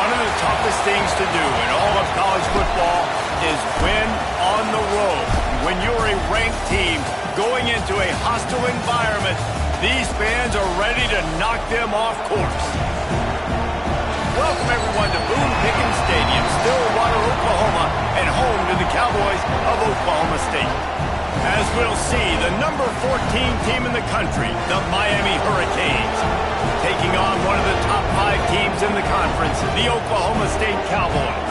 One of the toughest things to do in all of college football is win on the road. When you're a ranked team going into a hostile environment, these fans are ready to knock them off course. Welcome everyone to Boone Pickens Stadium, Stillwater, Oklahoma, and home to the Cowboys of Oklahoma State. As we'll see, the number 14 team in the country, the Miami Hurricanes, taking on one of the top 5 teams in the conference, the Oklahoma State Cowboys.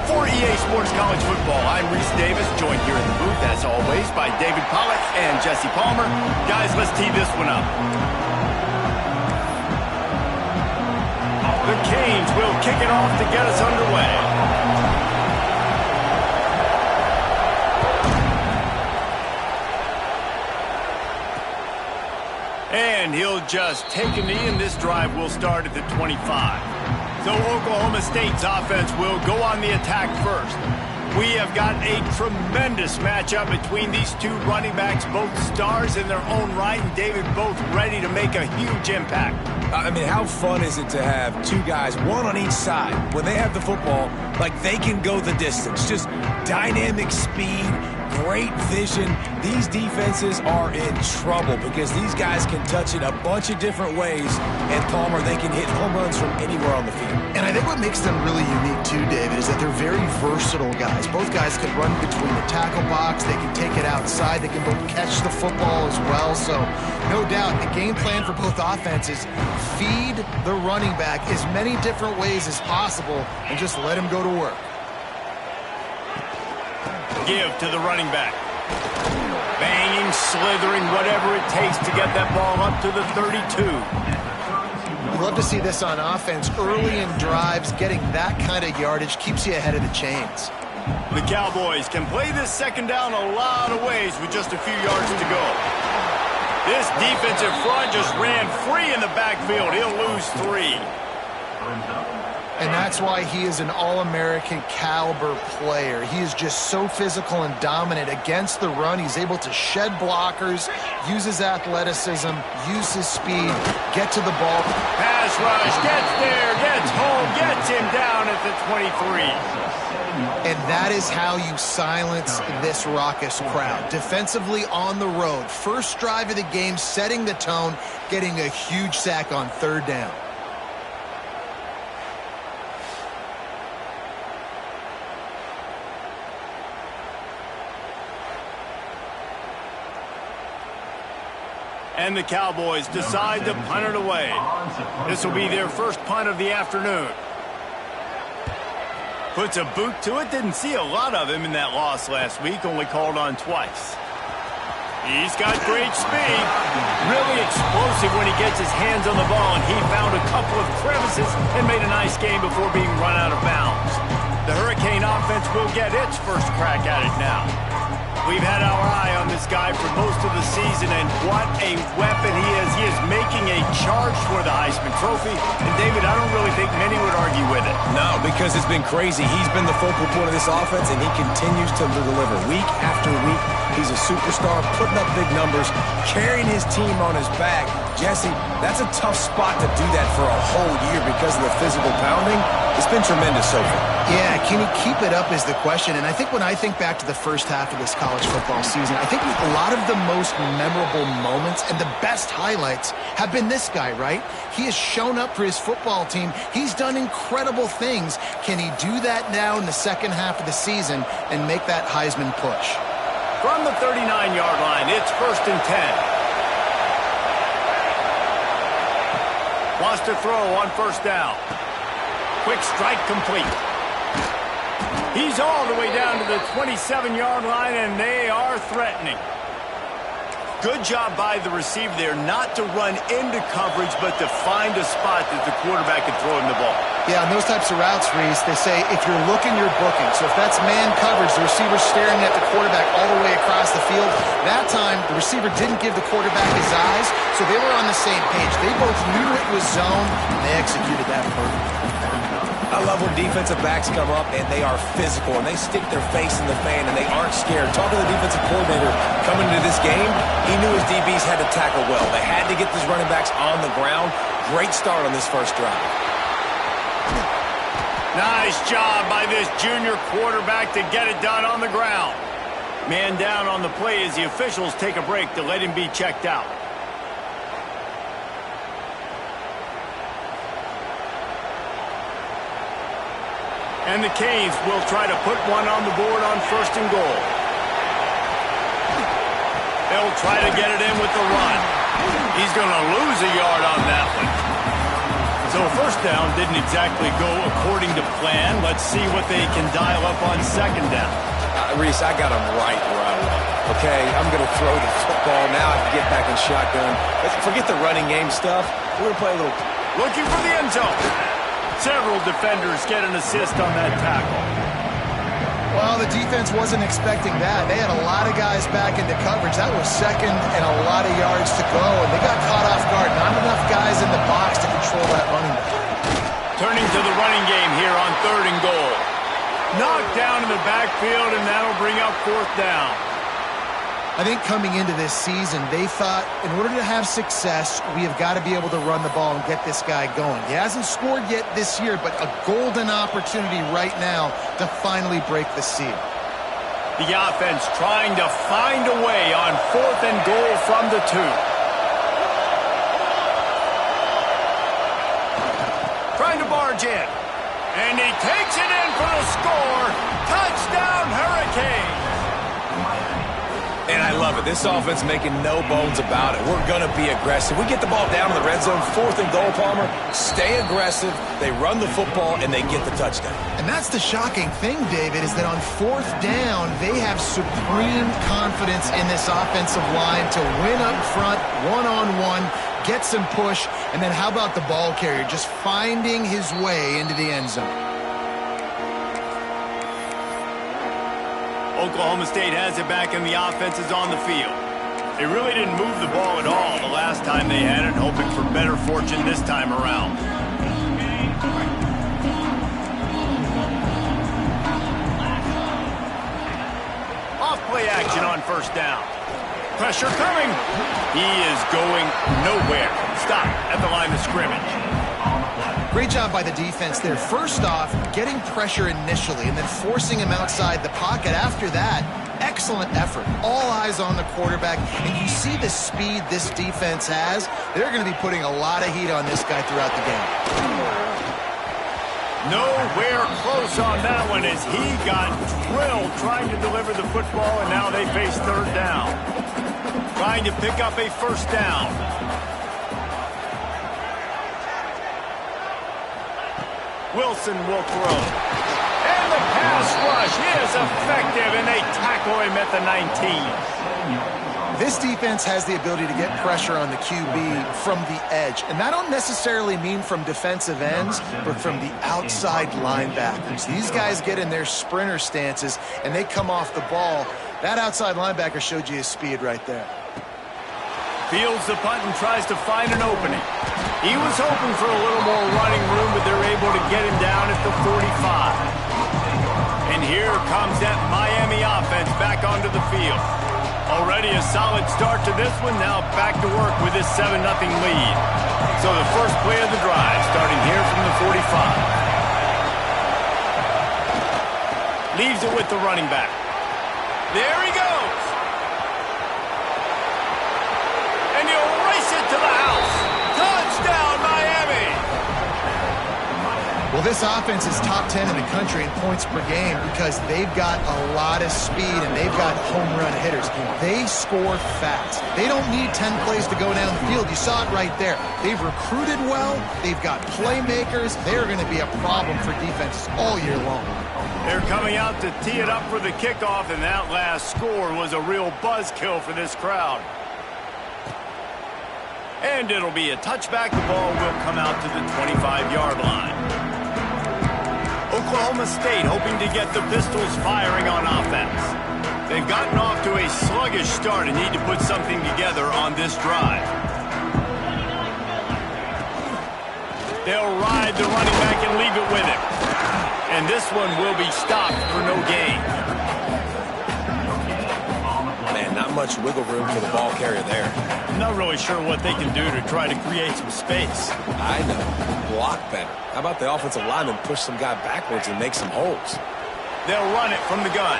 For EA Sports College Football, I'm Reese Davis, joined here in the booth, as always, by David Pollack and Jesse Palmer. Guys, let's tee this one up. The Canes will kick it off to get us underway. And he'll just take a knee, and this drive will start at the 25. So Oklahoma State's offense will go on the attack first. We have got a tremendous matchup between these two running backs, both stars in their own right, and David, both ready to make a huge impact. I mean, how fun is it to have two guys, one on each side, when they have the football, like they can go the distance. Just dynamic speed, great vision. These defenses are in trouble because these guys can touch it a bunch of different ways, and Palmer, they can hit home runs from anywhere on the field. And I think what makes them really unique too, David, is that they're very versatile guys. Both guys can run between the tackle box, they can take it outside, they can both catch the football as well. So no doubt the game plan for both offenses, feed the running back as many different ways as possible and just let him go to work. Give to the running back. Banging, slithering, whatever it takes to get that ball up to the 32. You love to see this on offense. Early in drives, getting that kind of yardage keeps you ahead of the chains. The Cowboys can play this second down a lot of ways with just a few yards to go. This defensive front just ran free in the backfield. He'll lose 3. And that's why he is an All-American caliber player. He is just so physical and dominant against the run. He's able to shed blockers, use his athleticism, use his speed, get to the ball. Pass rush, gets there, gets home, gets him down at the 23. And that is how you silence this raucous crowd. Defensively on the road. First drive of the game, setting the tone, getting a huge sack on 3rd down. And the Cowboys decide to punt it away. This will be their first punt of the afternoon. Puts a boot to it. Didn't see a lot of him in that loss last week. Only called on twice. He's got great speed. Really explosive when he gets his hands on the ball. And he found a couple of crevices and made a nice game before being run out of bounds. The Hurricane offense will get its first crack at it now. We've had our eye on this guy for most of the season, and what a weapon he is. He is making a charge for the Heisman Trophy. And, David, I don't really think many would argue with it. No, because it's been crazy. He's been the focal point of this offense, and he continues to deliver week after week. He's a superstar, putting up big numbers, carrying his team on his back. Jesse, that's a tough spot to do that for a whole year because of the physical pounding. It's been tremendous so far. Yeah, can he keep it up is the question. And I think when I think back to the first half of this college football season, I think a lot of the most memorable moments and the best highlights have been this guy, right? He has shown up for his football team. He's done incredible things. Can he do that now in the second half of the season and make that Heisman push? From the 39-yard line, it's 1st and 10. Wants to throw on 1st down. Quick strike complete. He's all the way down to the 27-yard line, and they are threatening. Good job by the receiver there not to run into coverage, but to find a spot that the quarterback can throw him the ball. Yeah, on those types of routes, Reese, they say if you're looking, you're booking. So if that's man coverage, the receiver's staring at the quarterback all the way across the field. That time, the receiver didn't give the quarterback his eyes, so they were on the same page. They both knew it was zone, and they executed that perfectly. I love when defensive backs come up and they are physical and they stick their face in the fan and they aren't scared. Talking to the defensive coordinator coming into this game, he knew his DBs had to tackle well. They had to get these running backs on the ground. Great start on this first drive. Nice job by this junior quarterback to get it done on the ground. Man down on the play as the officials take a break to let him be checked out. And the Canes will try to put one on the board on 1st and goal. They'll try to get it in with the run. He's going to lose a yard on that one. So 1st down didn't exactly go according to plan. Let's see what they can dial up on 2nd down. Reese, I got him right where I want. Okay, I'm going to throw the football. Now I can get back in shotgun. Forget the running game stuff. We're going to play a little. Looking for the end zone. Several defenders get an assist on that tackle. Well, the defense wasn't expecting that. They had a lot of guys back into coverage. That was 2nd and a lot of yards to go, and they got caught off guard. Not enough guys in the box to control that running back. Turning to the running game here on 3rd and goal. Knocked down in the backfield, and that'll bring up 4th down. I think coming into this season, they thought in order to have success, we have got to be able to run the ball and get this guy going. He hasn't scored yet this year, but a golden opportunity right now to finally break the seal. The offense trying to find a way on 4th and goal from the 2. Trying to barge in. And he takes it in for the score. Touchdown, Hurricanes. And I love it. This offense making no bones about it. We're going to be aggressive. We get the ball down in the red zone, 4th and goal, Palmer. Stay aggressive. They run the football, and they get the touchdown. And that's the shocking thing, David, is that on 4th down, they have supreme confidence in this offensive line to win up front, one-on-one, get some push, and then how about the ball carrier just finding his way into the end zone? Oklahoma State has it back and the offense is on the field. They really didn't move the ball at all the last time they had it, hoping for better fortune this time around. Off-play action on 1st down. Pressure coming. He is going nowhere. Stop at the line of scrimmage. Great job by the defense there. First off, getting pressure initially and then forcing him outside the pocket. After that, excellent effort. All eyes on the quarterback. And you see the speed this defense has. They're going to be putting a lot of heat on this guy throughout the game. Nowhere close on that one as he got drilled trying to deliver the football, and now they face 3rd down. Trying to pick up a 1st down. Wilson will throw. And the pass rush is effective, and they tackle him at the 19. This defense has the ability to get pressure on the QB from the edge. And that don't necessarily mean from defensive ends, but from the outside linebackers. These guys get in their sprinter stances, and they come off the ball. That outside linebacker showed you his speed right there. Fields the punt and tries to find an opening. He was hoping for a little more running room, but they're able to get him down at the 45. And here comes that Miami offense back onto the field. Already a solid start to this one, now back to work with this 7-0 lead. So the first play of the drive starting here from the 45. Leaves it with the running back. There he goes. And he'll race it to the house. Touchdown, Miami. Well, this offense is top 10 in the country in points per game because they've got a lot of speed and they've got home run hitters. They score fast. They don't need 10 plays to go down the field. You saw it right there. They've recruited well. They've got playmakers. They're going to be a problem for defenses all year long. They're coming out to tee it up for the kickoff, and that last score was a real buzzkill for this crowd. And it'll be a touchback. The ball will come out to the 25-yard line. Oklahoma State hoping to get the Pistols firing on offense. They've gotten off to a sluggish start and need to put something together on this drive. They'll ride the running back and leave it with him. And this one will be stopped for no gain. Man, not much wiggle room for the ball carrier there. I'm not really sure what they can do to try to create some space. I know. Block better. How about the offensive lineman push some guy backwards and make some holes? They'll run it from the gun.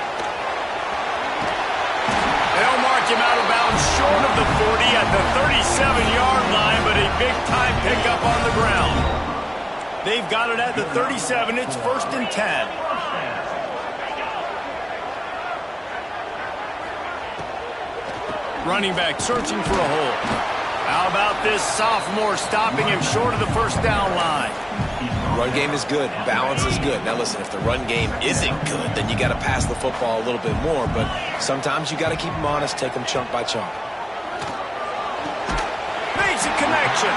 They'll mark him out of bounds short of the 40 at the 37-yard line, but a big-time pickup on the ground. They've got it at the 37. It's 1st and 10. Running back searching for a hole. How about this sophomore stopping him short of the first down line? Run game is good. Balance is good. Now listen, if the run game isn't good, then you got to pass the football a little bit more. But sometimes you got to keep them honest, take them chunk by chunk. Makes a connection.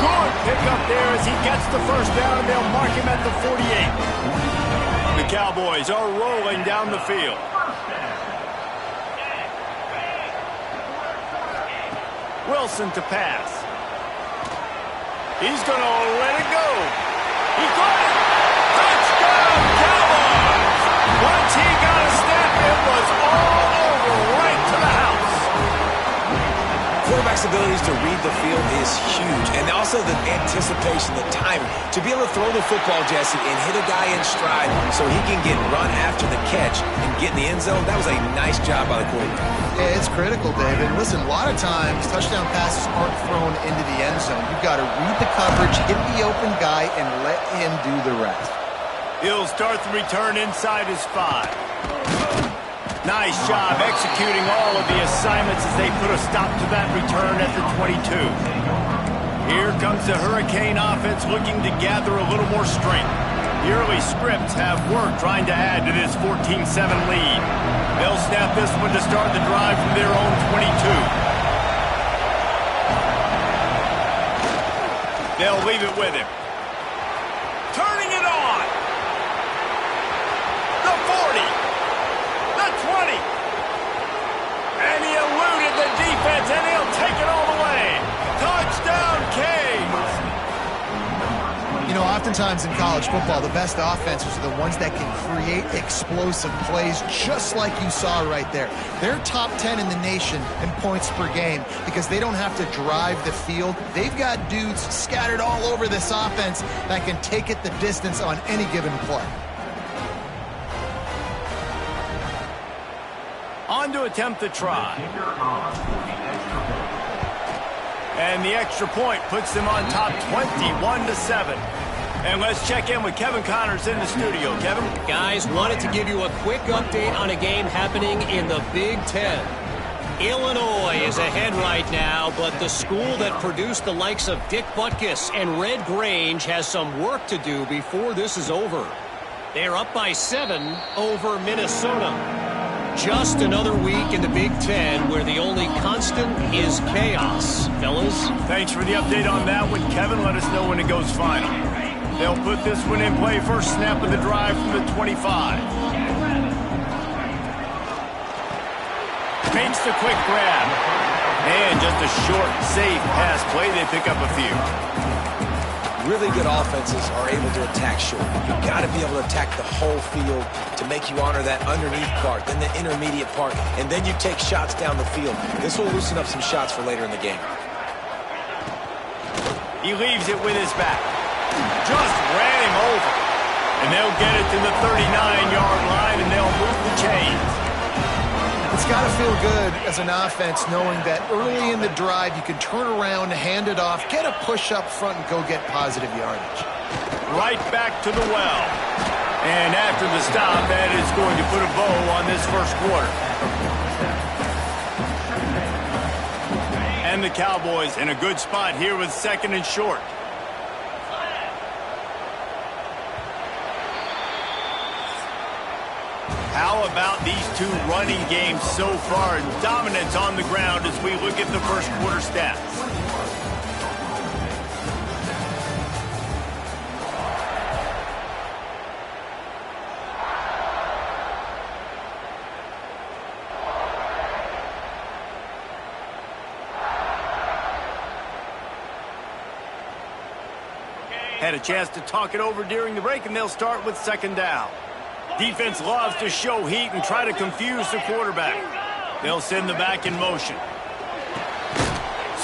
Good pick up there as he gets the first down, and they'll mark him at the 48. The Cowboys are rolling down the field. Wilson to pass. He's going to let it go. He got it. Touchdown, Cowboys! Once he got a step, it was all over, right to the house. Quarterback's abilities to read the field is huge. And also the anticipation, the timing. To be able to throw the football, Jesse, and hit a guy in stride so he can get run after the catch and get in the end zone, that was a nice job by the quarterback. Yeah, it's critical, David. Listen, a lot of times touchdown passes aren't thrown into the end zone. You've got to read the coverage, hit the open guy, and let him do the rest. He'll start the return inside his 5. Nice job executing all of the assignments as they put a stop to that return at the 22. Here comes the Hurricane offense looking to gather a little more strength. The early scripts have worked trying to add to this 14-7 lead. They'll snap this one to start the drive from their own 22. They'll leave it with him. Turning it on. The 40. The 20. And he eluded the defense, and he'll take it all the way. Touchdown, Canes. You know, oftentimes in college football, the best offenses are the ones that can create explosive plays, just like you saw right there. They're top 10 in the nation in points per game because they don't have to drive the field. They've got dudes scattered all over this offense that can take it the distance on any given play. On to attempt the try. And the extra point puts them on top 21-7. And let's check in with Kevin Connors in the studio. Kevin? Guys, wanted to give you a quick update on a game happening in the Big Ten. Illinois is ahead right now, but the school that produced the likes of Dick Butkus and Red Grange has some work to do before this is over. They're up by 7 over Minnesota. Just another week in the Big Ten where the only constant is chaos. Fellas? Thanks for the update on that one, Kevin. Let us know when it goes final. They'll put this one in play. First snap of the drive from the 25. Makes the quick grab. And just a short, safe pass play. They pick up a few. Really good offenses are able to attack short. You've got to be able to attack the whole field to make you honor that underneath part, then the intermediate part, and then you take shots down the field. This will loosen up some shots for later in the game. He leaves it with his back. Just ran him over. And they'll get it to the 39-yard line, and they'll move the chains. It's got to feel good as an offense knowing that early in the drive you can turn around, hand it off, get a push up front, and go get positive yardage. Right back to the well. And after the stop, that is going to put a bow on this first quarter. And the Cowboys in a good spot here with 2nd and short. How about these two running games so far? Dominance on the ground as we look at the first quarter stats. Had a chance to talk it over during the break, and they'll start with 2nd down. Defense loves to show heat and try to confuse the quarterback. They'll send the back in motion.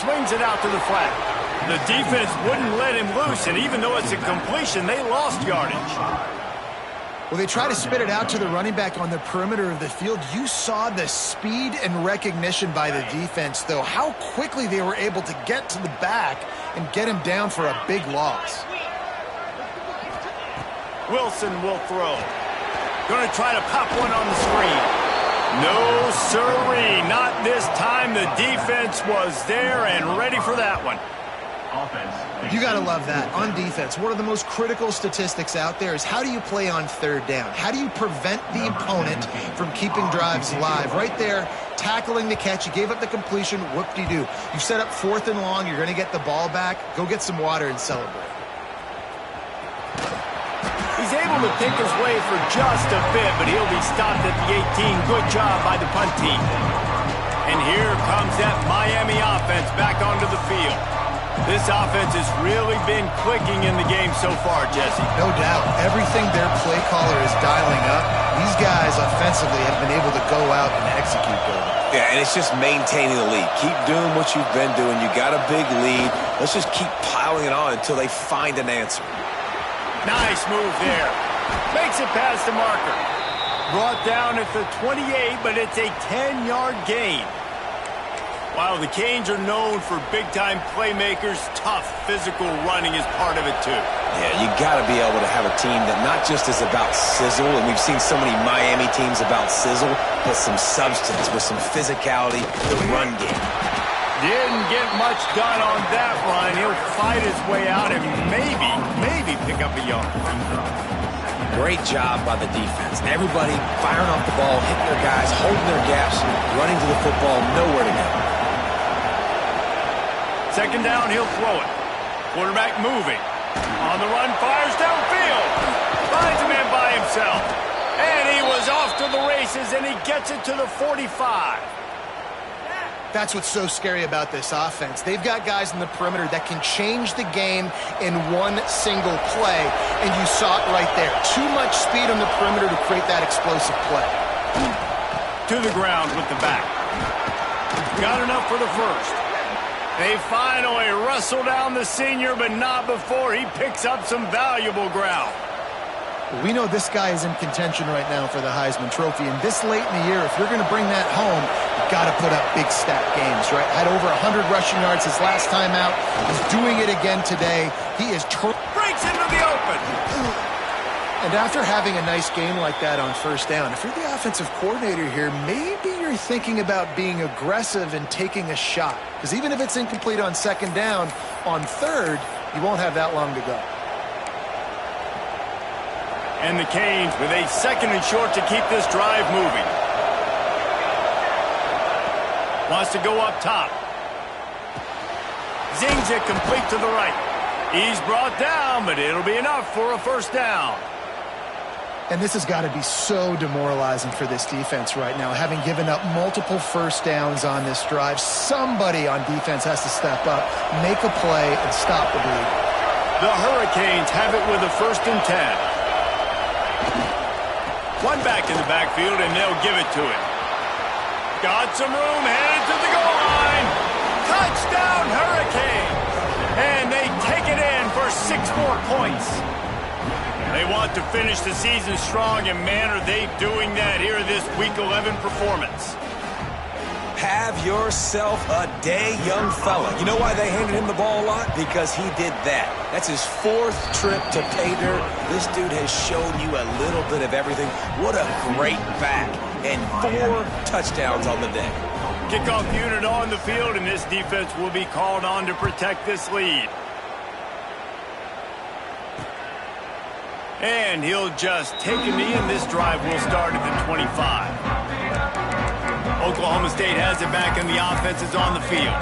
swings it out to the flat. The defense wouldn't let him loose, and even though it's a completion, they lost yardage. Well, they try to spit it out to the running back on the perimeter of the field. You saw the speed and recognition by the defense, though, how quickly they were able to get to the back and get him down for a big loss. Wilson will throw. Going to try to pop one on the screen. No, sirree, not this time. The defense was there and ready for that one. You got to love that. On defense, one of the most critical statistics out there is how do you play on third down? How do you prevent the opponent from keeping drives alive? Right there, tackling the catch. You gave up the completion. Whoop-de-doo. You set up 4th and long. You're going to get the ball back. Go get some water and celebrate. He's able to pick his way for just a bit, but he'll be stopped at the 18. Good job by the punt team. And here comes that Miami offense back onto the field. This offense has really been clicking in the game so far, Jesse. No doubt. Everything their play caller is dialing up, these guys offensively have been able to go out and execute them. Yeah, and it's just maintaining the lead. Keep doing what you've been doing. You got a big lead. Let's just keep piling it on until they find an answer. Nice move there. Makes it past the marker. Brought down at the 28, but it's a 10-yard gain. While the Canes are known for big-time playmakers, tough physical running is part of it, too. Yeah, you got to be able to have a team that not just is about sizzle, and we've seen so many Miami teams about sizzle, but some substance with some physicality, the run game. Didn't get much done on that run. He'll fight his way out and maybe pick up a yard. Great job by the defense. Everybody firing off the ball, hitting their guys, holding their gaps, running to the football, nowhere to go. Second down, he'll throw it. Quarterback moving. On the run, fires downfield. Finds a man by himself. And he was off to the races, and he gets it to the 45. That's what's so scary about this offense. They've got guys in the perimeter that can change the game in one single play, and you saw it right there. Too much speed on the perimeter to create that explosive play. To the ground with the back. Got enough for the first. They finally wrestle down the senior, but not before he picks up some valuable ground. We know this guy is in contention right now for the Heisman Trophy, and this late in the year, if you're going to bring that home, you've got to put up big stat games, right? Had over 100 rushing yards his last time out. He's doing it again today. He is breaks into the open. And after having a nice game like that on first down, if you're the offensive coordinator here, maybe you're thinking about being aggressive and taking a shot. Because even if it's incomplete on second down, on third, you won't have that long to go. And the Canes with a 2nd and short to keep this drive moving. Wants to go up top. Zings it complete to the right. He's brought down, but it'll be enough for a first down. And this has got to be so demoralizing for this defense right now, having given up multiple first downs on this drive. Somebody on defense has to step up, make a play, and stop the bleeding. The Hurricanes have it with a 1st and 10. One back in the backfield, and they'll give it to him. Got some room, headed to the goal line. Touchdown, Hurricanes! And they take it in for 6 more points. They want to finish the season strong, and man, are they doing that here in this Week 11 performance. Have yourself a day, young fella. You know why they handed him the ball a lot? Because he did that. That's his 4th trip to pay dirt. This dude has shown you a little bit of everything. What a great back. And 4 touchdowns on the day. Kickoff unit on the field, and this defense will be called on to protect this lead. And he'll just take a knee, and this drive will start at the 25. Oklahoma State has it back, and the offense is on the field.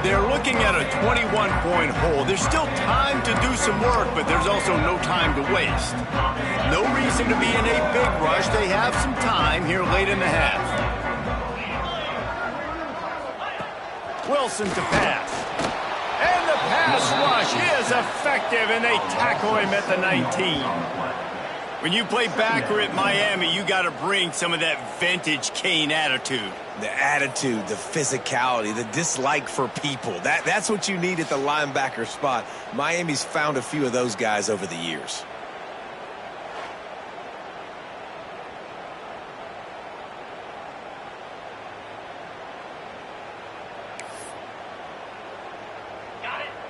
They're looking at a 21-point hole. There's still time to do some work, but there's also no time to waste. No reason to be in a big rush. They have some time here late in the half. Wilson to pass. And the pass rush is effective, and they tackle him at the 19. When you play backer at Miami, you got to bring some of that vintage Kane attitude. The attitude, the physicality, the dislike for people. That's what you need at the linebacker spot. Miami's found a few of those guys over the years.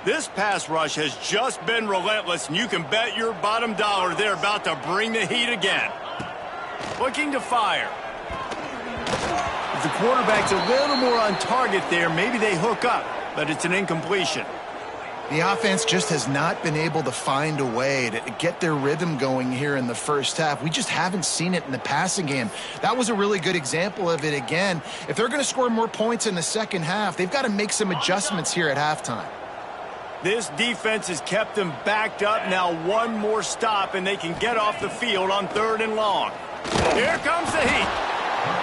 This pass rush has just been relentless, and you can bet your bottom dollar they're about to bring the heat again. Looking to fire. If the quarterback's a little more on target there, maybe they hook up, but it's an incompletion. The offense just has not been able to find a way to get their rhythm going here in the first half. We just haven't seen it in the passing game. That was a really good example of it again. If they're going to score more points in the second half, they've got to make some adjustments here at halftime. This defense has kept them backed up. Now one more stop, and they can get off the field on 3rd and long. Here comes the heat.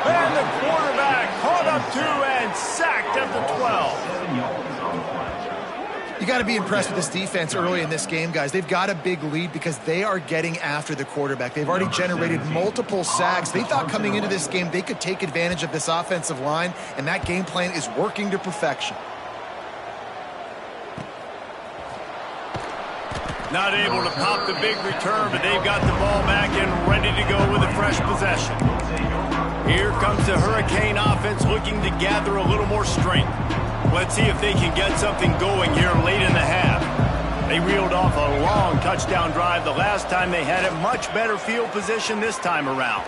And the quarterback caught up to and sacked at the 12. You got to be impressed with this defense early in this game, guys. They've got a big lead because they are getting after the quarterback. They've already generated multiple sacks. They thought coming into this game they could take advantage of this offensive line, and that game plan is working to perfection. Not able to pop the big return, but they've got the ball back and ready to go with a fresh possession. Here comes the Hurricane offense looking to gather a little more strength. Let's see if they can get something going here late in the half. They reeled off a long touchdown drive the last time they had it. Much better field position this time around.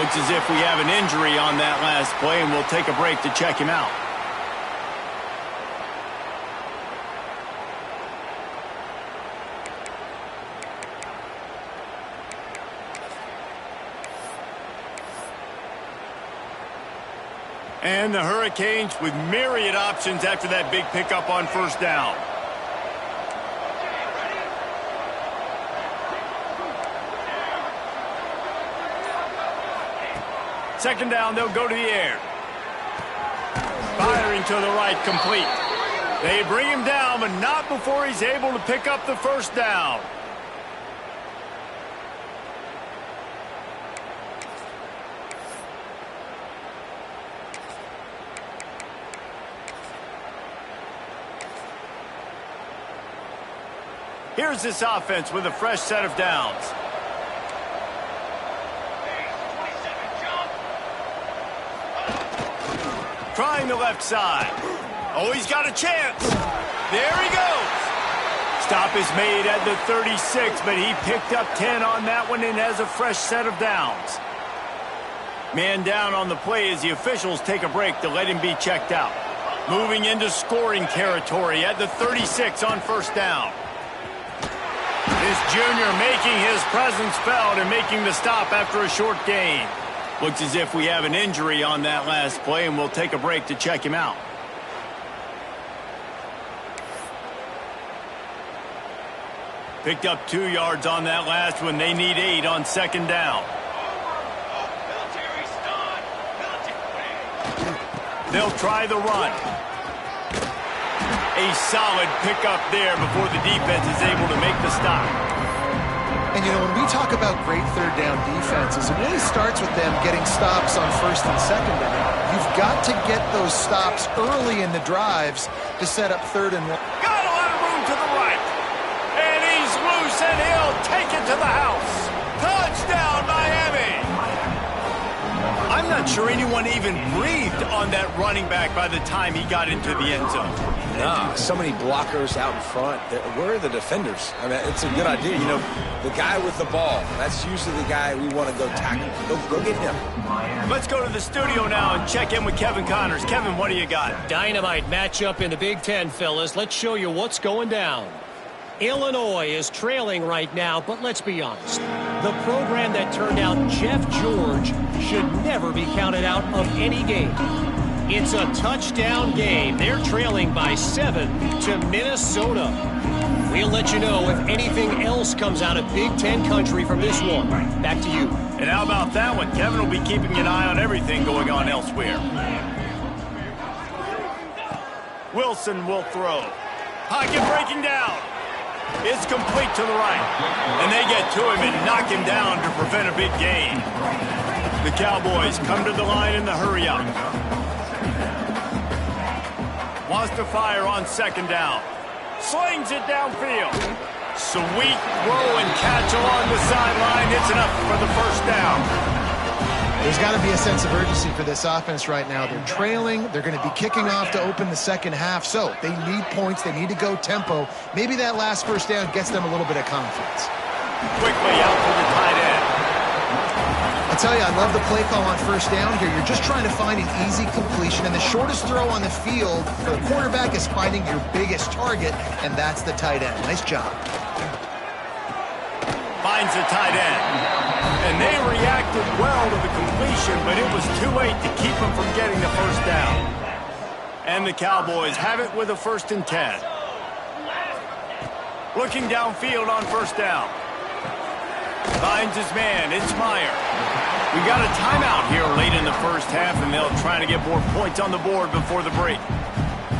Looks as if we have an injury on that last play, and we'll take a break to check him out. And the Hurricanes with myriad options after that big pickup on 1st down. Second down, they'll go to the air. Firing to the right, complete. They bring him down, but not before he's able to pick up the 1st down. Here's this offense with a fresh set of downs. Trying the left side. Oh, he's got a chance. There he goes. Stop is made at the 36, but he picked up 10 on that one and has a fresh set of downs. Man down on the play as the officials take a break to let him be checked out. Moving into scoring territory at the 36 on 1st down. This junior making his presence felt and making the stop after a short gain. Looks as if we have an injury on that last play, and we'll take a break to check him out. Picked up 2 yards on that last one. They need 8 on 2nd down. They'll try the run. A solid pickup there before the defense is able to make the stop. And, you know, when we talk about great 3rd down defenses, it really starts with them getting stops on 1st and 2nd down. You've got to get those stops early in the drives to set up 3rd and 1. Got a lot of room to the right. And he's loose, and he'll take it to the house. Touchdown, Miami. I'm not sure anyone even breathed on that running back by the time he got into the end zone. Nah, so many blockers out in front. Where are the defenders? I mean, it's a good idea. You know, the guy with the ball, that's usually the guy we want to go tackle. Go get him. Let's go to the studio now and check in with Kevin Connors. Kevin, what do you got? Dynamite matchup in the Big Ten, fellas. Let's show you what's going down. Illinois is trailing right now, but let's be honest. The program that turned out Jeff George should never be counted out of any game. It's a touchdown game. They're trailing by 7 to Minnesota. We'll let you know if anything else comes out of Big Ten country from this one. Back to you. And how about that one? Kevin will be keeping an eye on everything going on elsewhere. Wilson will throw. Pocket breaking down. It's complete to the right. And they get to him and knock him down to prevent a big gain. The Cowboys come to the line in the hurry-up. Wants to fire on second down. Slings it downfield. Sweet throw and catch along the sideline. It's enough for the first down. There's got to be a sense of urgency for this offense right now. They're trailing. They're going to be kicking off to open the second half. So they need points. They need to go tempo. Maybe that last first down gets them a little bit of confidence. Quickly out to the tight end. I tell you, I love the play call on first down here. You're just trying to find an easy completion, and the shortest throw on the field for the quarterback is finding your biggest target, and that's the tight end. Nice job. Finds the tight end. And they reacted well to the completion, but it was too late to keep them from getting the first down. And the Cowboys have it with a 1st and 10. Looking downfield on first down. Finds his man. It's Meyer. We got a timeout here late in the first half, and they'll try to get more points on the board before the break.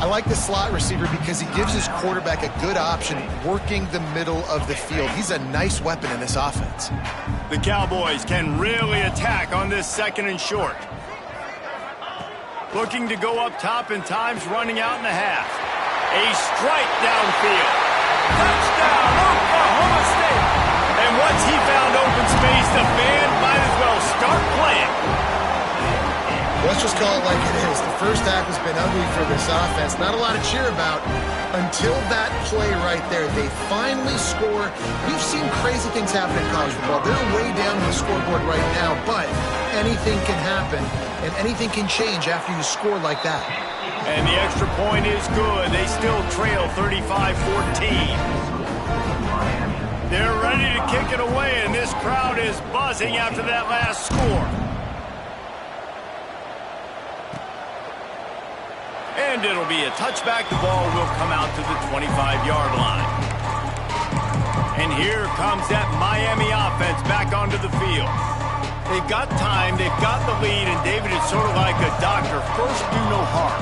I like the slot receiver because he gives his quarterback a good option working the middle of the field. He's a nice weapon in this offense. The Cowboys can really attack on this 2nd and short. Looking to go up top, and time's running out in the half. A strike downfield. Touchdown, Oklahoma State. And once he found open space, the band might as well start playing. Let's just call it like it is. The first half has been ugly for this offense. Not a lot to cheer about until that play right there. They finally score. We've seen crazy things happen in college football. They're way down on the scoreboard right now, but anything can happen, and anything can change after you score like that. And the extra point is good. They still trail 35-14. They're ready to kick it away, and this crowd is buzzing after that last score. And it'll be a touchback. The ball will come out to the 25-yard line. And here comes that Miami offense back onto the field. They've got time, they've got the lead, and David is sort of like a doctor. First, do no harm.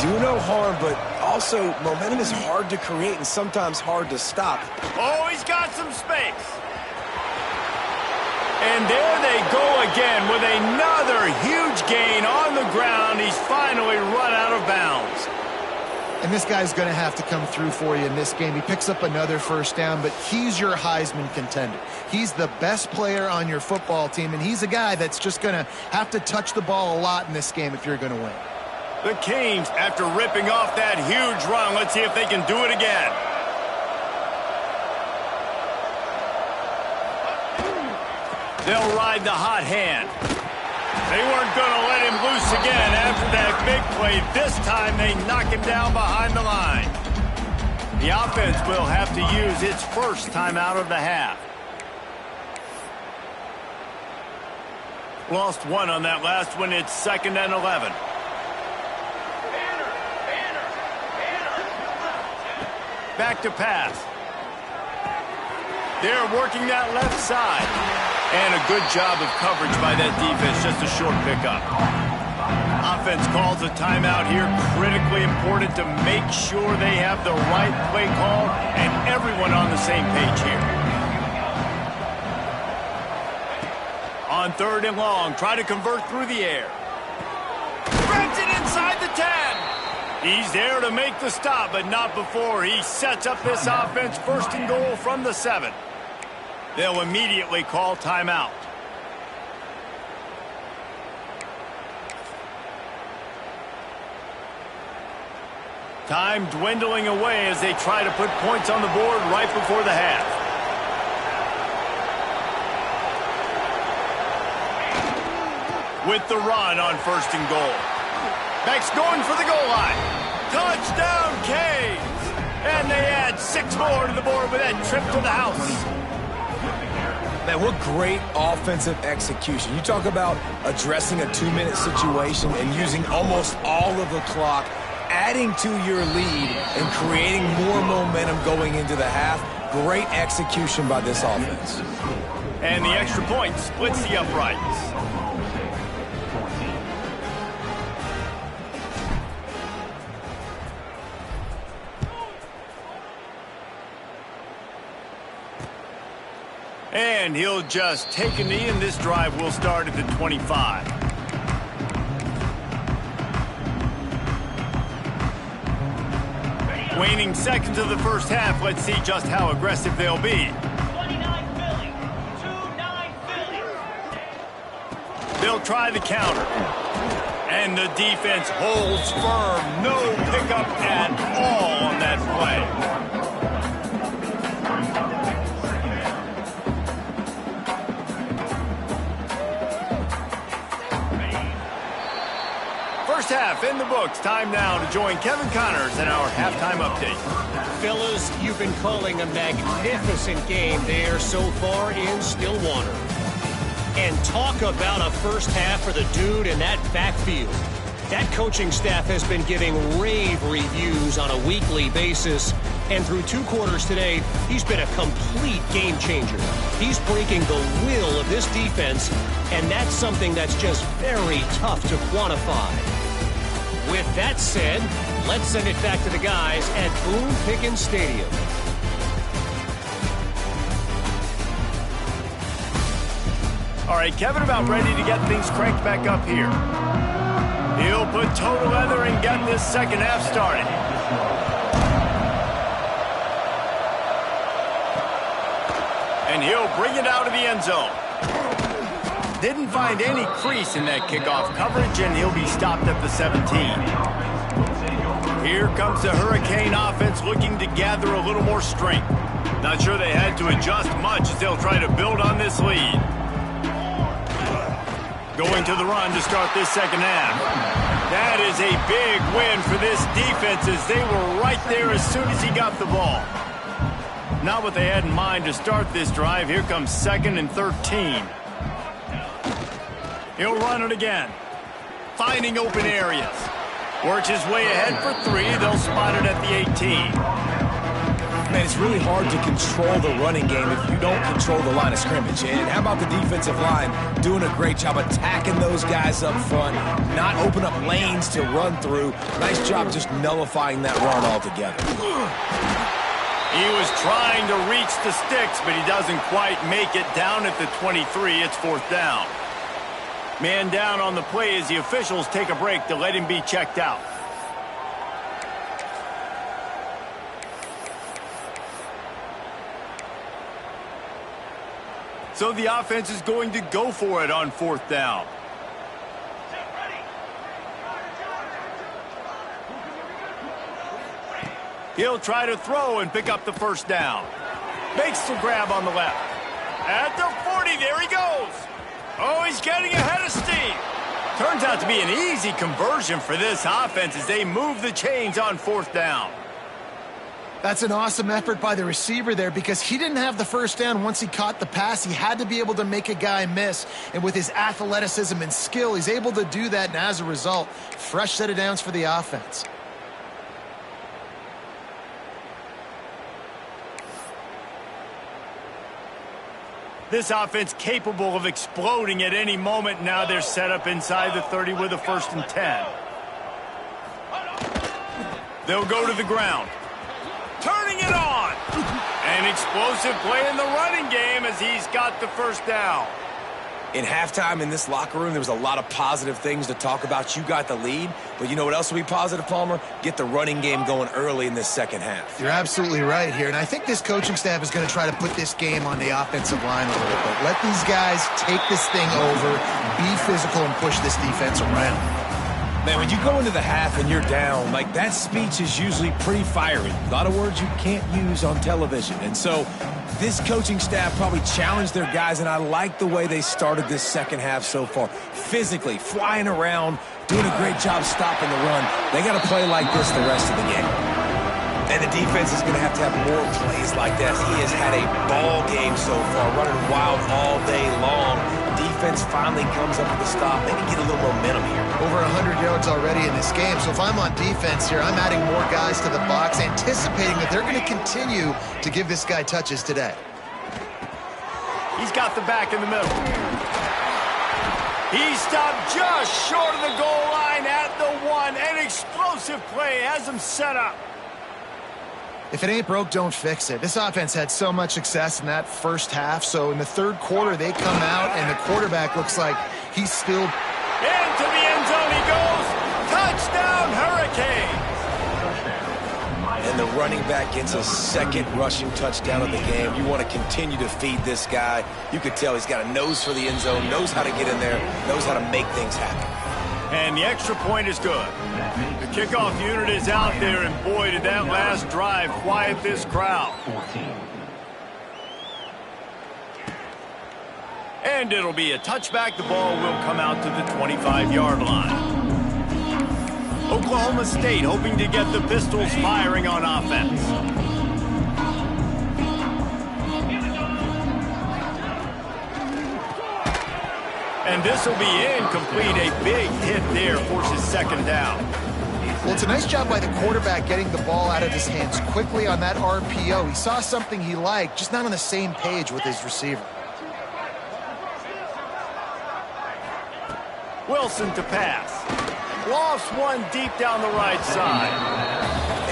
Do no harm, but also momentum is hard to create and sometimes hard to stop. Oh, he's got some space. And there they go again with another huge gain on the ground. He's finally run out of bounds. And this guy's going to have to come through for you in this game. He picks up another first down, but he's your Heisman contender. He's the best player on your football team, and he's a guy that's just going to have to touch the ball a lot in this game if you're going to win. The Canes, after ripping off that huge run, let's see if they can do it again. They'll ride the hot hand. They weren't going to let him loose again after that big play. This time they knock him down behind the line. The offense will have to use its first timeout of the half. Lost one on that last one. It's 2nd and 11. Back to pass. They're working that left side. And a good job of coverage by that defense. Just a short pickup. Offense calls a timeout here. Critically important to make sure they have the right play call and everyone on the same page here. On 3rd and long, try to convert through the air. Spreads it inside the 10. He's there to make the stop, but not before. He sets up this offense 1st and goal from the 7. They'll immediately call timeout. Time dwindling away as they try to put points on the board right before the half. With the run on 1st and goal. Beck's going for the goal line. Touchdown, Canes! And they add 6 more to the board with that trip to the house. Man, what great offensive execution. You talk about addressing a 2-minute situation and using almost all of the clock, adding to your lead and creating more momentum going into the half. Great execution by this offense. And the extra point splits the uprights. And he'll just take a knee, and this drive will start at the 25. Waning seconds of the first half. Let's see just how aggressive they'll be. 29 Philly. 2-9 Philly. They'll try the counter. And the defense holds firm. No pickup at all on that play. First half in the books. Time now to join Kevin Connors in our halftime update. Fellas, you've been calling a magnificent game there so far in Stillwater. And talk about a first half for the dude in that backfield. That coaching staff has been giving rave reviews on a weekly basis. And through 2 quarters today, he's been a complete game changer. He's breaking the will of this defense, and that's something that's just very tough to quantify. With that said, let's send it back to the guys at Boone Pickens Stadium. All right, Kevin about ready to get things cranked back up here. He'll put total leather and get this second half started. And he'll bring it out of the end zone. Didn't find any crease in that kickoff coverage, and he'll be stopped at the 17. Here comes the Hurricane offense looking to gather a little more strength. Not sure they had to adjust much as they'll try to build on this lead. Going to the run to start this second half. That is a big win for this defense as they were right there as soon as he got the ball. Not what they had in mind to start this drive. Here comes 2nd and 13. He'll run it again. Finding open areas. Works his way ahead for 3. They'll spot it at the 18. Man, it's really hard to control the running game if you don't control the line of scrimmage. And how about the defensive line doing a great job attacking those guys up front, not open up lanes to run through. Nice job just nullifying that run altogether. He was trying to reach the sticks, but he doesn't quite make it down at the 23. It's 4th down. Man down on the play as the officials take a break to let him be checked out. So the offense is going to go for it on 4th down. He'll try to throw and pick up the first down. Makes the grab on the left. At the 40, there he goes. Oh, he's getting ahead of steam. Turns out to be an easy conversion for this offense as they move the chains on 4th down. That's an awesome effort by the receiver there because he didn't have the first down once he caught the pass. He had to be able to make a guy miss. And with his athleticism and skill, he's able to do that. And as a result, fresh set of downs for the offense. This offense capable of exploding at any moment. Now they're set up inside the 30 with a 1st and 10. They'll go to the ground. Turning it on. An explosive play in the running game as he's got the first down. In halftime in this locker room, there was a lot of positive things to talk about. You got the lead, but you know what else will be positive, Palmer? Get the running game going early in this second half. You're absolutely right here, and I think this coaching staff is going to try to put this game on the offensive line a little bit. Let these guys take this thing over, be physical, and push this defense around. Man, when you go into the half and you're down, like that speech is usually pretty fiery. A lot of words you can't use on television. And so this coaching staff probably challenged their guys, and I like the way they started this second half so far. Physically, flying around, doing a great job stopping the run. They got to play like this the rest of the game. And the defense is going to have more plays like that. He has had a ball game so far, running wild all day long. Defense finally comes up with a stop. Maybe get a little momentum here. Over 100 yards already in this game. So if I'm on defense here, I'm adding more guys to the box, anticipating that they're going to continue to give this guy touches today. He's got the back in the middle. He stopped just short of the goal line at the 1. An explosive play has him set up. If it ain't broke, don't fix it. This offense had so much success in that first half, so in the third quarter, they come out, and the quarterback looks like he's still... Into the end zone he goes. Touchdown, Hurricanes. And the running back gets a second rushing touchdown of the game. You want to continue to feed this guy. You could tell he's got a nose for the end zone, knows how to get in there, knows how to make things happen. And the extra point is good. The kickoff unit is out there, and boy, did that last drive quiet this crowd. And it'll be a touchback. The ball will come out to the 25-yard line. Oklahoma State hoping to get the Pistols firing on offense. And this will be incomplete. A big hit there forces second down. Well, it's a nice job by the quarterback getting the ball out of his hands quickly on that RPO. He saw something he liked, just not on the same page with his receiver. Wilson to pass. Lost one deep down the right side.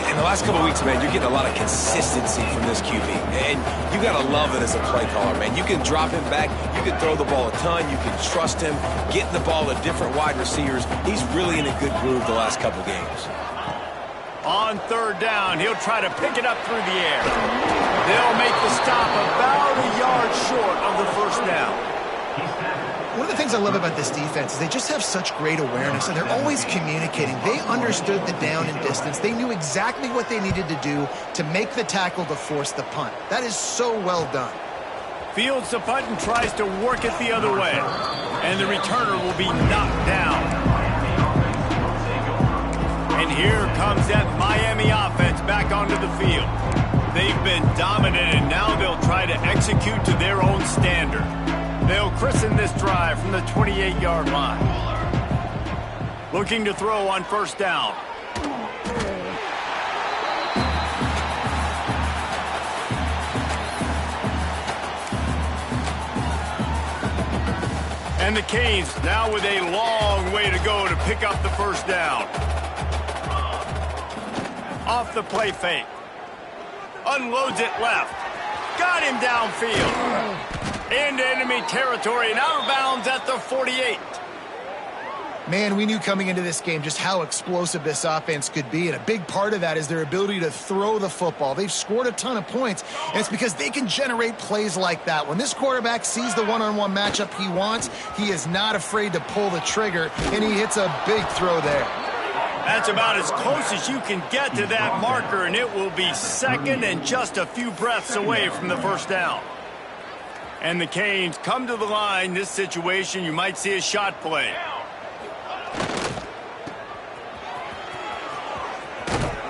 In the last couple of weeks, man, you're getting a lot of consistency from this QB. And you got to love it as a play caller, man. You can drop him back. You can throw the ball a ton. You can trust him, getting the ball to different wide receivers. He's really in a good groove the last couple games. On third down, he'll try to pick it up through the air. They'll make the stop about a yard short of the first down. One of the things I love about this defense is they just have such great awareness, and they're always communicating. They understood the down and distance. They knew exactly what they needed to do to make the tackle to force the punt. That is so well done. Fields the punt and tries to work it the other way. And the returner will be knocked down. And here comes that Miami offense back onto the field. They've been dominant, and now they'll try to execute to their own standard. They'll christen this drive from the 28-yard line. Looking to throw on first down. And the Canes now with a long way to go to pick up the first down. Off the play fake. Unloads it left. Got him downfield. Into enemy territory and out of bounds at the 48. Man, we knew coming into this game just how explosive this offense could be, and a big part of that is their ability to throw the football. They've scored a ton of points, and it's because they can generate plays like that. When this quarterback sees the one-on-one matchup he wants, he is not afraid to pull the trigger, and he hits a big throw there. That's about as close as you can get to that marker, and it will be second and just a few breaths away from the first down. And the Canes come to the line. This situation, you might see a shot play.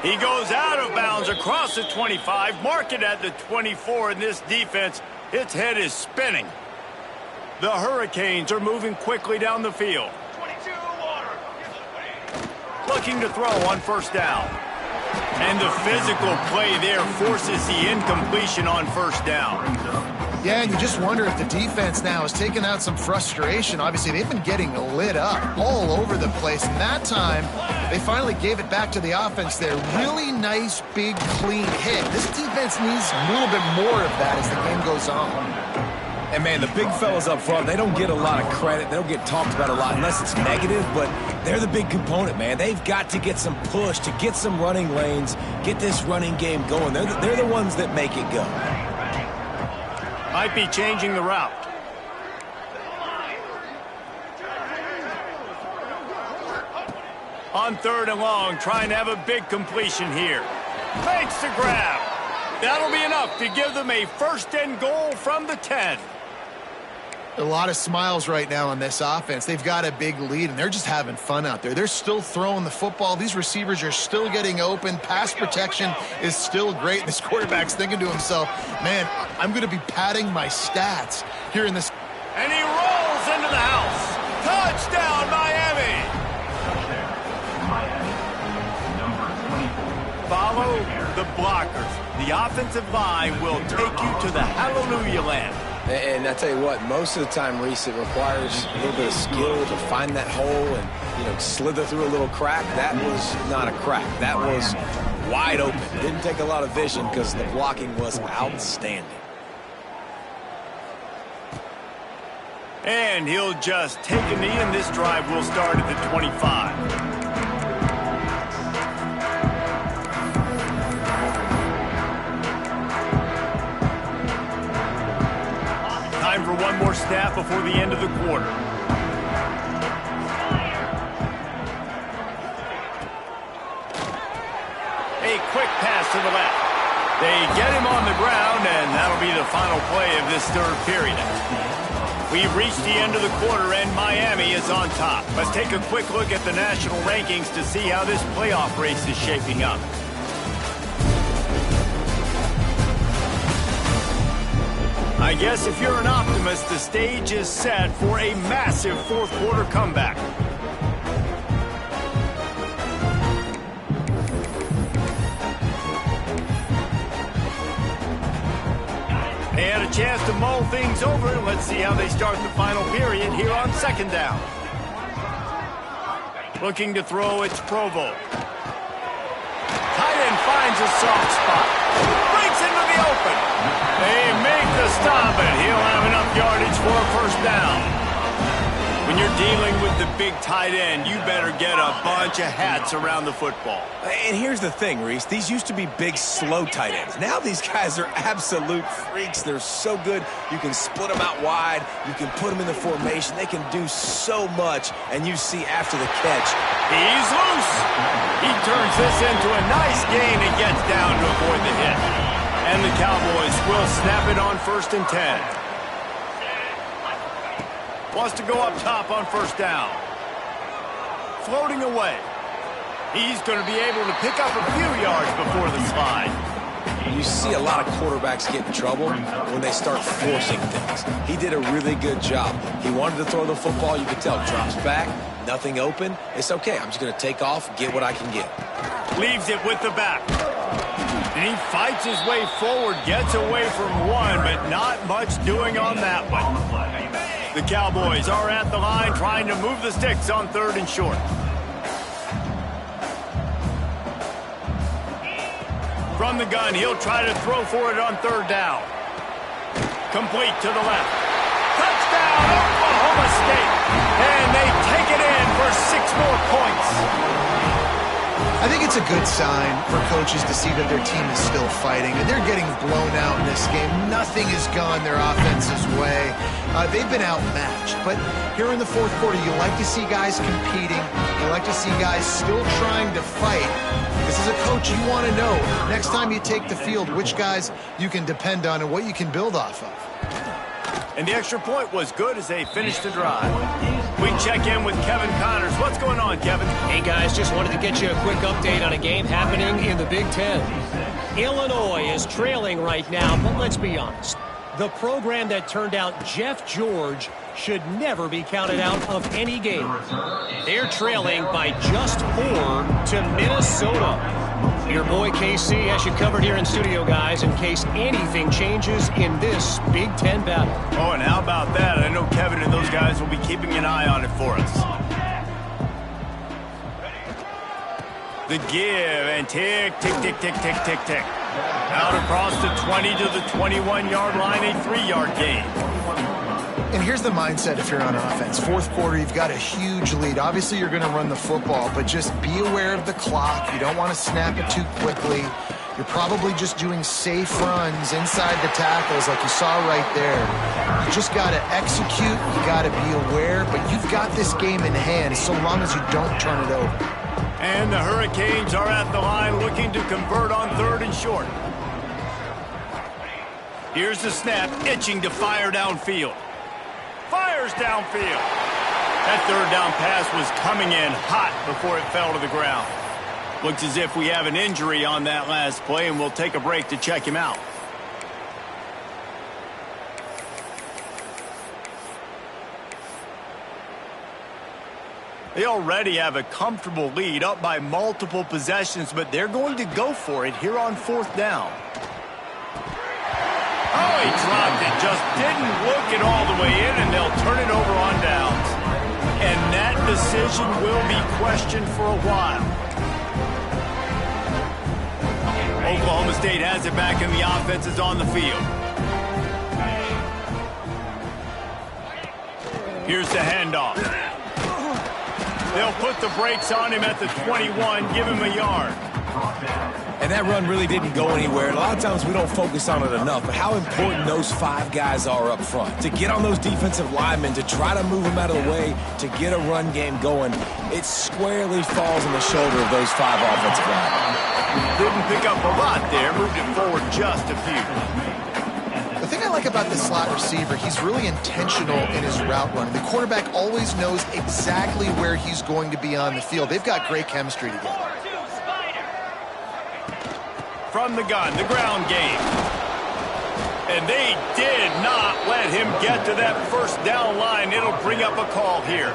He goes out of bounds across the 25, mark it at the 24, and this defense, its head is spinning. The Hurricanes are moving quickly down the field. Looking to throw on first down. And the physical play there forces the incompletion on first down. Yeah, and you just wonder if the defense now has taken out some frustration. Obviously, they've been getting lit up all over the place. And that time, they finally gave it back to the offense there. Really nice, big, clean hit. This defense needs a little bit more of that as the game goes on. And, man, the big fellas up front, they don't get a lot of credit. They don't get talked about a lot unless it's negative, but they're the big component, man. They've got to get some push, to get some running lanes, get this running game going. They're the ones that make it go. Might be changing the route. On third and long, trying to have a big completion here. Makes the grab. That'll be enough to give them a first and goal from the 10. A lot of smiles right now on this offense. They've got a big lead, and they're just having fun out there. They're still throwing the football. These receivers are still getting open. Pass protection is still great. This quarterback's thinking to himself, man, I'm going to be padding my stats here in this. And he rolls into the house. Touchdown, Miami. Follow the blockers. The offensive line will take you to the hallelujah land. And I tell you what, most of the time, Reese, it requires a little bit of skill to find that hole and, slither through a little crack. That was not a crack. That was wide open. Didn't take a lot of vision because the blocking was outstanding. And he'll just take a knee, and this drive will start at the 25. Time for one more snap before the end of the quarter. A quick pass to the left. They get him on the ground, and that'll be the final play of this third period. We've reached the end of the quarter, and Miami is on top. Let's take a quick look at the national rankings to see how this playoff race is shaping up. I guess if you're an optimist, the stage is set for a massive fourth quarter comeback. They had a chance to mull things over. Let's see how they start the final period here on second down. Looking to throw, it's Provo. Tight end finds a soft spot. Breaks into the open. They make the stop, and he'll have enough yardage for a first down. When you're dealing with the big tight end, you better get a bunch of hats around the football. And here's the thing, Reese. These used to be big, slow tight ends. Now these guys are absolute freaks. They're so good. You can split them out wide. You can put them in the formation. They can do so much. And you see after the catch, he's loose. He turns this into a nice gain and gets down to avoid the hit. And the Cowboys will snap it on 1st and 10. Wants to go up top on first down. Floating away. He's going to be able to pick up a few yards before the slide. you see a lot of quarterbacks get in trouble when they start forcing things. He did a really good job. He wanted to throw the football. You could tell. Drops back. Nothing open. It's okay. I'm just going to take off, get what I can get. Leaves it with the back. And he fights his way forward, gets away from one, but not much doing on that one. The Cowboys are at the line trying to move the sticks on 3rd and short. From the gun, he'll try to throw for it on 3rd down. Complete to the left. Touchdown, Oklahoma State. And they take it in for 6 more points. I think it's a good sign for coaches to see that their team is still fighting. And they're getting blown out in this game. Nothing has gone their offense's way. They've been outmatched. But here in the 4th quarter, you like to see guys competing. You like to see guys still trying to fight. Because as a coach, you want to know, next time you take the field, which guys you can depend on and what you can build off of. And the extra point was good as they finished the drive. We check in with Kevin Connors. What's going on, Kevin? Hey, guys, just wanted to get you a quick update on a game happening in the Big Ten. Illinois is trailing right now, but let's be honest. The program that turned out Jeff George should never be counted out of any game. They're trailing by just 4 to Minnesota. Your boy KC has you covered here in studio, guys, in case anything changes in this Big Ten battle. Oh, and how about that? I know Kevin and those guys will be keeping an eye on it for us. The give and tick, tick, tick, tick, tick, tick, tick. Out across the 20 to the 21-yard line, a 3-yard gain. And here's the mindset if you're on offense. 4th quarter, you've got a huge lead. Obviously, you're going to run the football, but just be aware of the clock. You don't want to snap it too quickly. You're probably just doing safe runs inside the tackles like you saw right there. You just got to execute. You got to be aware, but you've got this game in hand so long as you don't turn it over. And the Hurricanes are at the line looking to convert on 3rd and short. Here's the snap, itching to fire downfield. Fires downfield. That 3rd down pass was coming in hot before it fell to the ground. Looks as if we have an injury on that last play, and we'll take a break to check him out. They already have a comfortable lead, up by multiple possessions, but they're going to go for it here on 4th down. Oh, he dropped it, just didn't look it all the way in, and they'll turn it over on downs. And that decision will be questioned for a while. Oklahoma State has it back and the offense is on the field. Here's the handoff. They'll put the brakes on him at the 21, give him a yard. And that run really didn't go anywhere. A lot of times we don't focus on it enough, but how important those 5 guys are up front. To get on those defensive linemen, to try to move them out of the way, to get a run game going, it squarely falls on the shoulder of those 5 offensive linemen. Didn't pick up a lot there, moved it forward just a few. The thing I like about this slot receiver, he's really intentional in his route running. The quarterback always knows exactly where he's going to be on the field. They've got great chemistry together. From the gun, the ground game. And they did not let him get to that first down line. It'll bring up a call here.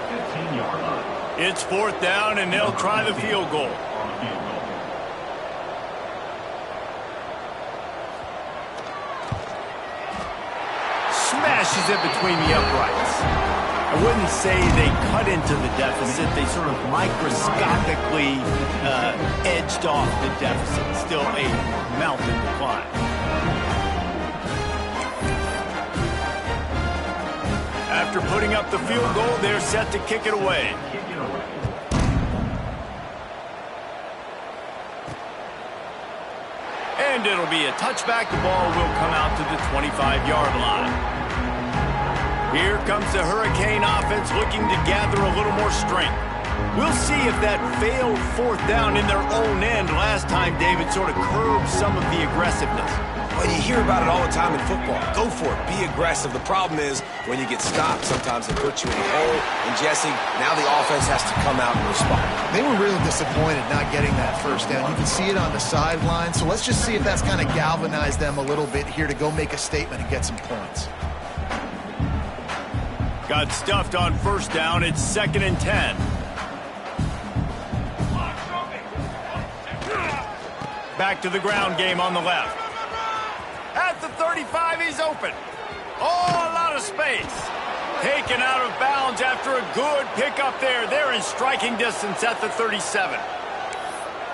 It's 4th down, and they'll try the field goal. Smashes it between the uprights. I wouldn't say they cut into the deficit. They sort of microscopically edged off the deficit. Still a mountain to climb. After putting up the field goal, they're set to kick it away. And it'll be a touchback. The ball will come out to the 25-yard line. Here comes the Hurricane offense looking to gather a little more strength. We'll see if that failed 4th down in their own end last time, David, sort of curbed some of the aggressiveness. Well, you hear about it all the time in football. Go for it. Be aggressive. The problem is when you get stopped, sometimes it puts you in a hole. And, Jesse, now the offense has to come out and respond. They were really disappointed not getting that first down. You can see it on the sideline. So let's just see if that's kind of galvanized them a little bit here to go make a statement and get some points. Got stuffed on 1st down. It's 2nd and 10. Back to the ground game on the left. At the 35, he's open. Oh, a lot of space. Taken out of bounds after a good pickup there. They're in striking distance at the 37.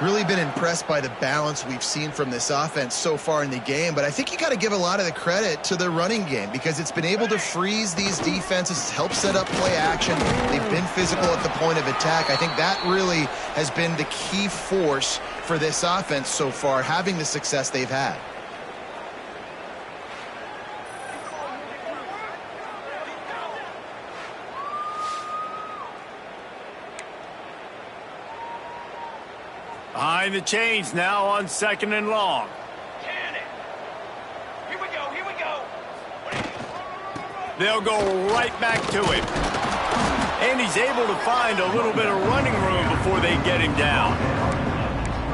Really been impressed by the balance we've seen from this offense so far in the game, but I think you got to give a lot of the credit to the running game because it's been able to freeze these defenses, help set up play action. They've been physical at the point of attack. I think that really has been the key force for this offense so far, having the success they've had. Behind the chains now on 2nd and long. Here we go, here we go. They'll go right back to him. And he's able to find a little bit of running room before they get him down.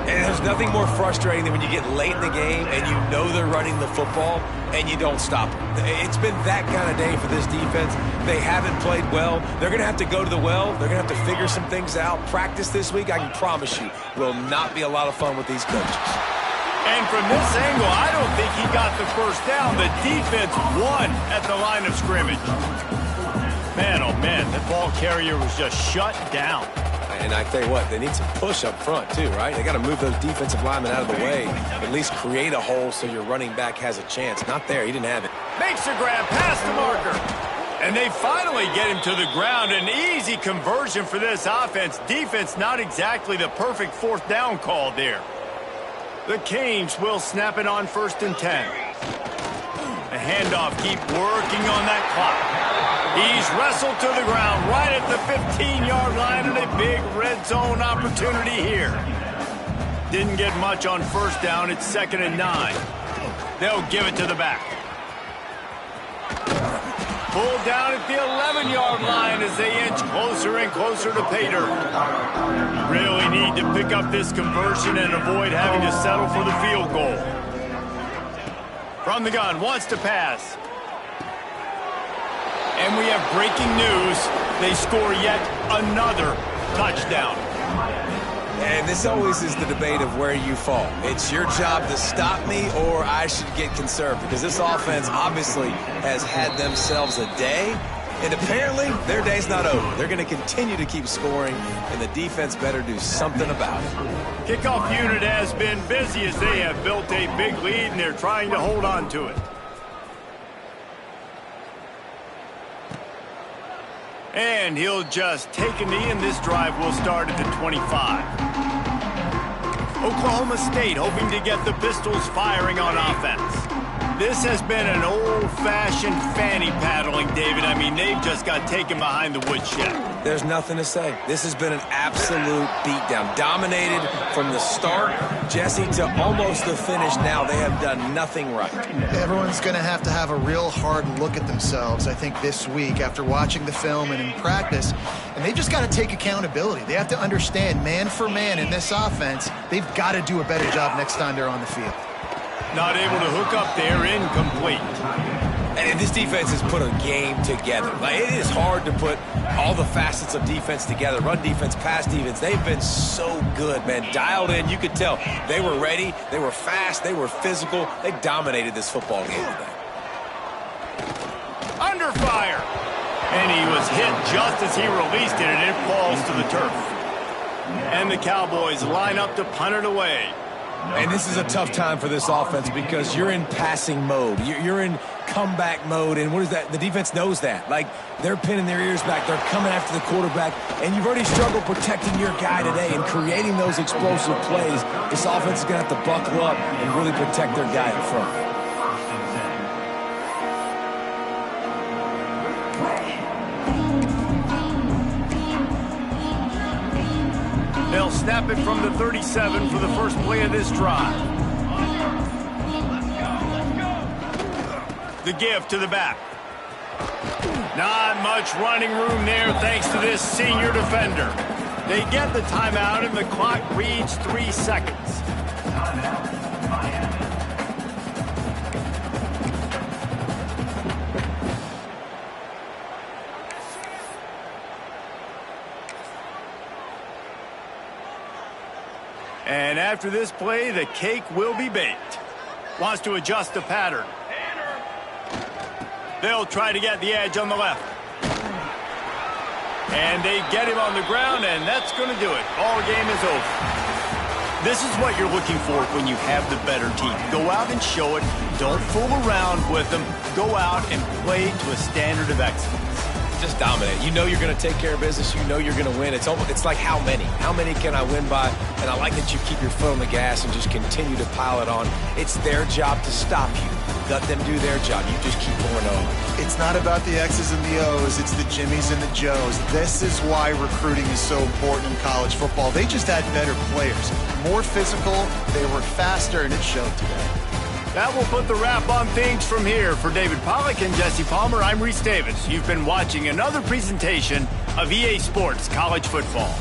And there's nothing more frustrating than when you get late in the game and you know they're running the football and you don't stop them. It's been that kind of day for this defense. They haven't played well. They're going to have to go to the well. They're going to have to figure some things out. Practice this week, I can promise you, will not be a lot of fun with these coaches. And from this angle, I don't think he got the first down. The defense won at the line of scrimmage. Man, oh man, the ball carrier was just shut down. And I tell you what, they need some push up front too, right? They got to move those defensive linemen out of the way, at least create a hole so your running back has a chance. Not there, he didn't have it. Makes a grab past the marker. And they finally get him to the ground. An easy conversion for this offense. Defense not exactly the perfect 4th down call there. The Canes will snap it on 1st and 10. The handoff, keep working on that clock. He's wrestled to the ground right at the 15-yard line and a big red zone opportunity here. Didn't get much on 1st down. It's 2nd and 9. They'll give it to the back. Pulled down at the 11-yard line as they inch closer and closer to pay dirt. Really need to pick up this conversion and avoid having to settle for the field goal. From the gun, wants to pass. And we have breaking news. They score yet another touchdown. And this always is the debate of where you fall. It's your job to stop me or I should get conservative because this offense obviously has had themselves a day. And apparently, their day's not over. They're going to continue to keep scoring, and the defense better do something about it. Kickoff unit has been busy as they have built a big lead, and they're trying to hold on to it. And he'll just take a knee, and this drive will start at the 25. Oklahoma State hoping to get the Pistols firing on offense. This has been an old-fashioned fanny paddling, David. I mean, they've just got taken behind the woodshed. There's nothing to say. This has been an absolute beatdown. Dominated from the start, Jesse, to almost the finish now. They have done nothing right. Everyone's going to have a real hard look at themselves, I think, this week after watching the film and in practice. And they've just got to take accountability. They have to understand, man for man in this offense, they've got to do a better job next time they're on the field. Not able to hook up there, incomplete. And this defense has put a game together. Like, it is hard to put all the facets of defense together. Run defense, pass defense. They've been so good, man. Dialed in. You could tell they were ready. They were fast. They were physical. They dominated this football game today. Under fire. And he was hit just as he released it, and it falls to the turf. And the Cowboys line up to punt it away. And this is a tough time for this offense because you're in passing mode. You're in comeback mode, and what is that? The defense knows that. Like, they're pinning their ears back. They're coming after the quarterback, and you've already struggled protecting your guy today and creating those explosive plays. This offense is going to have to buckle up and really protect their guy in front. They'll snap it from the 37 for the first play of this drive. The give to the back. Not much running room there thanks to this senior defender. They get the timeout and the clock reads 3 seconds. And after this play, the cake will be baked. Wants to adjust the pattern. They'll try to get the edge on the left. And they get him on the ground, and that's going to do it. Ball game is over. This is what you're looking for when you have the better team. Go out and show it. Don't fool around with them. Go out and play to a standard of excellence. Just dominate. You know you're going to take care of business. You know you're going to win. It's like how many? How many can I win by? And I like that you keep your foot on the gas and just continue to pile it on. It's their job to stop you. Let them do their job. You just keep going on. It's not about the X's and the O's. It's the Jimmies and the Joes. This is why recruiting is so important in college football. They just had better players. More physical. They were faster, and it showed today. That will put the wrap on things from here. For David Pollack and Jesse Palmer, I'm Reese Davis. You've been watching another presentation of EA Sports College Football.